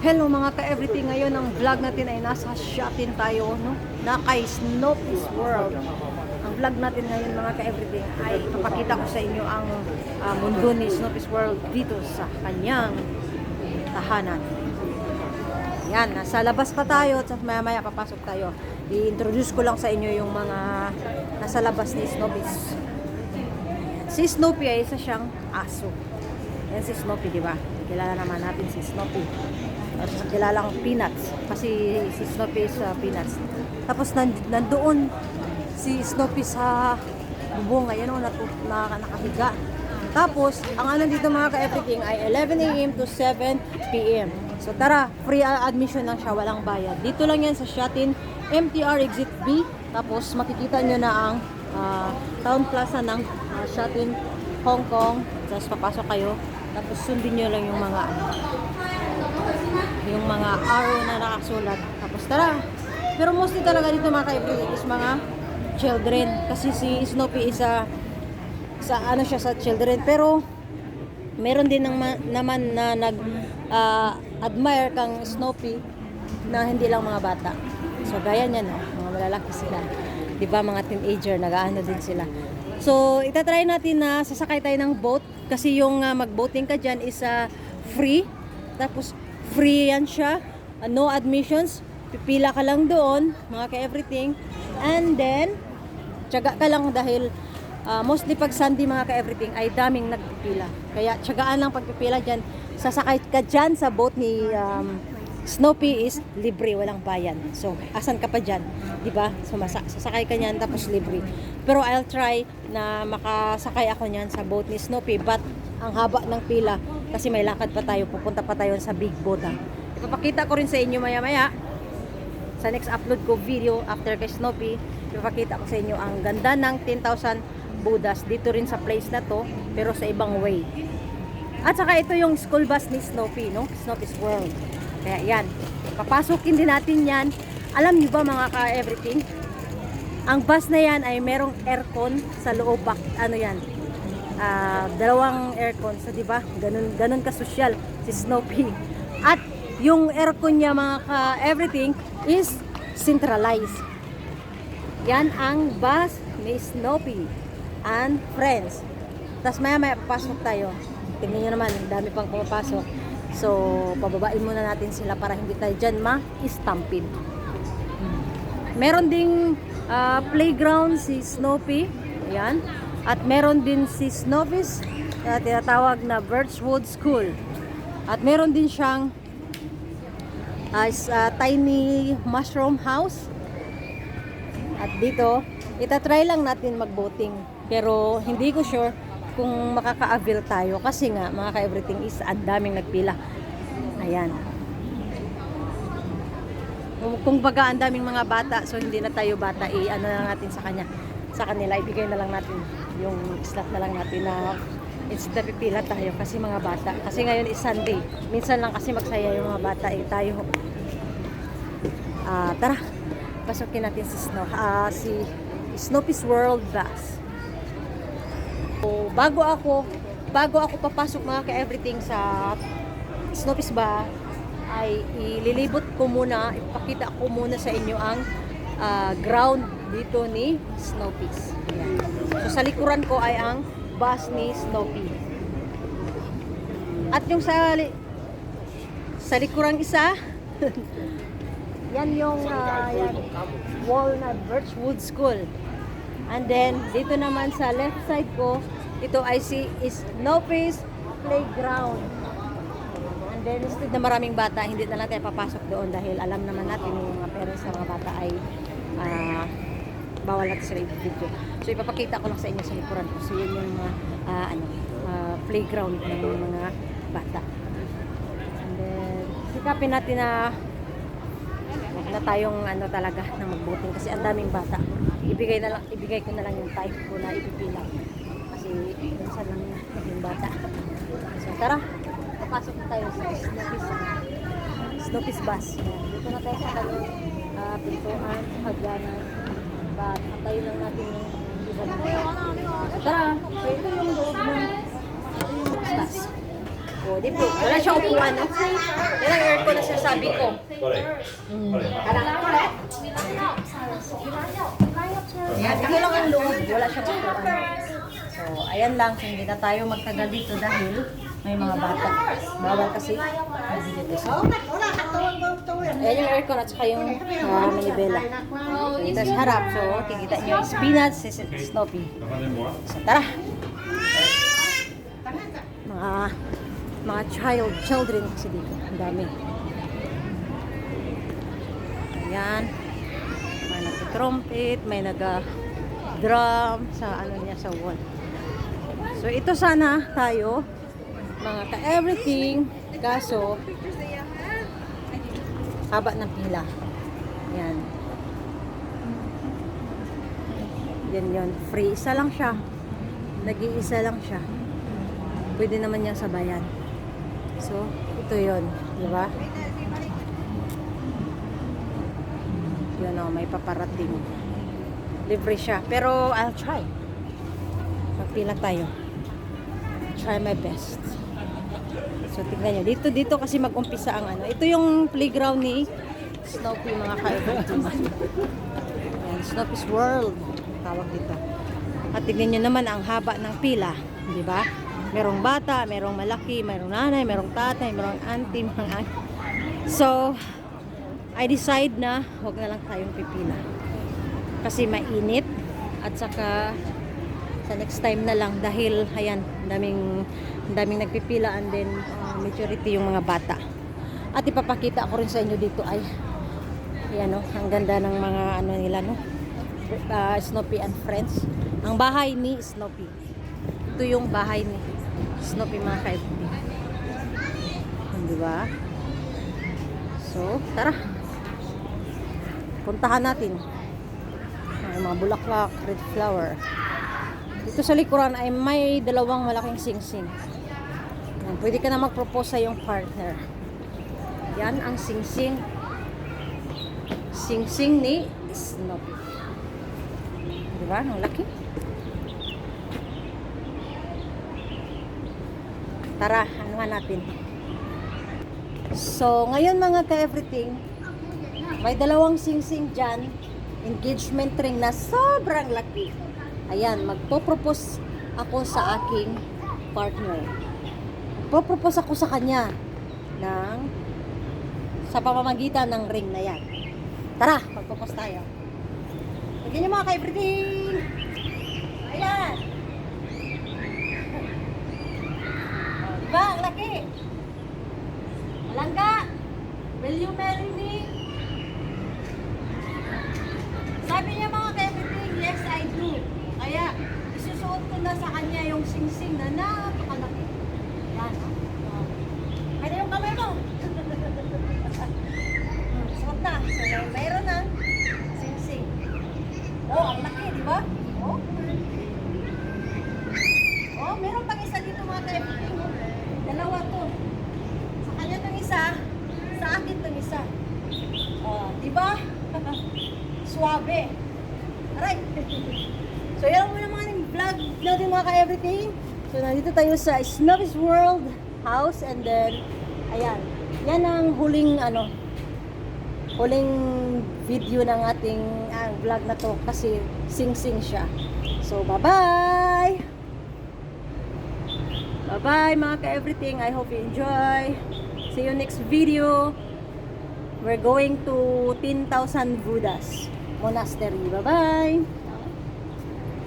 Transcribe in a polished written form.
Hello mga ka-everything, ngayon ang vlog natin ay nasa shopping tayo, no? Na kay Snoopy's World. Ang vlog natin ngayon mga ka-everything ay papakita ko sa inyo ang mundo ni Snoopy's World dito sa kanyang tahanan. Yan, nasa labas pa tayo at maya-maya papasok tayo. I-introduce ko lang sa inyo yung mga nasa labas ni Snoopy's. Si Snoopy ay isa siyang aso. Yan si Snoopy, di ba? Kilala naman natin si Snoopy. Kilalang Peanuts kasi si Snoopy is Peanuts. Tapos nandoon si Snoopy sa bubong, ayan o, nakahiga. Tapos ang ano dito mga ka-everything ay 11 AM to 7 PM. So tara, free admission lang siya, walang bayad. Dito lang yan sa Shatin MTR Exit B. Tapos makikita nyo na ang Town Plaza ng Shatin, Hong Kong. Tapos papasok kayo. Tapos sundin nyo lang yung mga arrow na nakasulat. Tapos tara. Pero mostly talaga dito mga ka-everything is mga children. Kasi si Snoopy is ano siya sa children. Pero meron din naman na admire kang Snoopy na hindi lang mga bata. So gaya niyan, mga malalaki sila. 'Di ba, mga teenager, nag-aano din sila. So itatry natin na sasakay tayo ng boat kasi yung mag-boating ka diyan is free. Tapos free yan siya, no admissions, pipila ka lang doon, mga ka-everything. And then, tiyaga ka lang dahil mostly pag Sunday mga ka-everything ay daming nagpipila. Kaya tiyagaan lang pagpipila dyan. Sasakay ka dyan sa boat ni Snoopy is libre, walang bayan. So, asan ka pa dyan? Diba? So, sasakay ka nyan tapos libre. Pero I'll try na makasakay ako nyan sa boat ni Snoopy. But, ang haba ng pila kasi may lakad pa tayo, pupunta pa tayo sa big boat. Ipapakita ko rin sa inyo maya-maya sa next upload ko video after kay Snoopy. Ipapakita ko sa inyo ang ganda ng 10,000 Buddhas dito rin sa place na to, pero sa ibang way. At saka ito yung school bus ni Snoopy, no? Snoopy's World. Kaya yan, papasukin din natin yan. Alam niyo ba mga ka-everything, ang bus na yan ay merong aircon sa loob. Ano yan, dalawang aircon. So diba, ganun ka-social si Snoopy. At yung aircon niya mga ka-everything is centralized. Yan ang bus ni Snoopy and friends. Tapos maya papasok tayo. Tingnan nyo naman, dami pang pumapasok. So pababain muna natin sila para hindi tayo dyan ma-stampede. Meron ding playground si Snoopy. Ayan. At meron din si Snoopy's tinatawag na Birchwood School. At meron din siyang tiny mushroom house. At dito, itatry lang natin mag-boating. Pero hindi ko sure kung makaka-avail tayo. Kasi nga, mga ka-everything is ang daming nagpila. Ayan. Kung baga ang daming mga bata, so hindi na tayo bata, ano na natin sa kanila, ibigay na lang natin yung slot na lang natin na instead na pipila tayo kasi mga bata. Kasi ngayon is Sunday. Minsan lang kasi magsaya yung mga bata, tayo. Tara, pasukin natin si Snoopy's World Bus. So, bago ako papasok mga ka-everything sa Snoopy's Bus, ay ililibot ko muna, ipakita ko muna sa inyo ang ground dito ni Snoopy's. Ayan. So sa likuran ko ay ang bus ni Snoopy. At yung sa likurang isa, yan yung wall na Birchwood School. And then dito naman sa left side ko, ito ay Snoopy's Playground. And then instead na maraming bata, hindi na lang tayo papasok doon dahil alam naman natin yung mga parents ng mga bata ay bawal natin sila i-video. So ipapakita ko lang sa inyo sa likuran ko. So yun yung playground ng mga bata. And then sikapin natin na tayong talaga na mag-boating kasi ang daming bata. Ibigay ko na lang yung time ko na ipipila. Kasi minsan lang yung bata. So tara, papasok na tayo sa Snoopy's Bus. Dito na tayo sa kanyang pintuan, hagdanan. Tayo lang natin yung iba na. Tara, ito yung loob ng bus. O, di po. Wala siya upuan, no? Yan ang aircon na sinasabi ko. Yan, ito lang ang loob. Wala siyang upuan. So, ayan lang. So, hindi na tayo magtagal dito dahil may mga bata. Bawal kasi. Dito. So, ayan yung aircon at saka yung manibela. So, ito sa harap. So, kikita nyo yung spinach, si Snoopy. So, tara! Mga children kasi dito. Ang dami. Ayan. May nag-trumpet, may nag-drum sa ano niya, sa wall. So, ito sana tayo, mga ka-everything, kaso, haba ng pila. Yan. Yan yun. Free. Isa lang siya. Nag-iisa lang siya. Pwede naman niyang sabayan. So, ito yun. Diba? Yun o, may paparating. Libre siya. Pero, I'll try. Magpila tayo. Try my best. So, tignan nyo. Dito kasi mag-umpisa ang ano. Ito yung playground ni Snoopy, mga kaibigan. Ayan, Snoopy's World. Tawag dito. At tignan nyo naman ang haba ng pila. Diba? Merong bata, merong malaki, merong nanay, merong tatay, merong auntie, mga auntie. So, I decide na huwag na lang tayong pipila. Kasi mainit. At saka, sa next time na lang dahil, ayan, daming nagpipila and then majority yung mga bata. At ipapakita ko rin sa inyo dito ay, ayan o, ang ganda ng mga ano nila, no? Snoopy and Friends. Ang bahay ni Snoopy. Ito yung bahay ni Snoopy, mga kaibigan. Diba? So, tara. Puntahan natin. Ay, mga bulaklak, red flower. Dito sa likuran ay may dalawang malaking singsing. Yan, pwede ka na mag-propose sa iyong partner. Yan ang singsing. Singsing ni Snoopy. Diba? Ang laki. Tara, anuhan natin. So, ngayon mga ka-everything, may dalawang singsing dyan. Engagement ring na sobrang laki. Ayan, magpo-propose ako sa aking partner. Magpo-propose ako sa kanya sa pamamagitan ng ring na yan. Tara, magpo-propose tayo. Tignan niyo mga ka-everything. Ayan. Diba? Ang laki. Malangga. Will you marry me? Sabi niya mga ka-everything, yes I do. Kaya, isusuot ko na sa kanya yung singsing na napakalaki. Yan. Kaya yung kamay mo. Suot na. So, mayroon na singsing. Oh, ang laki, di ba? Oh. Oh, meron pang isa dito mga ka-everything. Dalawa to. Sa kanya tong isa, sa akin tong isa. Oh, di ba? Suabe. Aray. So, yan muna mga vlog natin mga ka-everything. So, nandito tayo sa Snoopy's World house and then, ayan. Yan ang huling video ng ating vlog na to kasi sing-sing siya. So, bye-bye! Bye-bye mga ka-everything. I hope you enjoy. See you next video. We're going to 10,000 Buddhas Monastery. Bye-bye!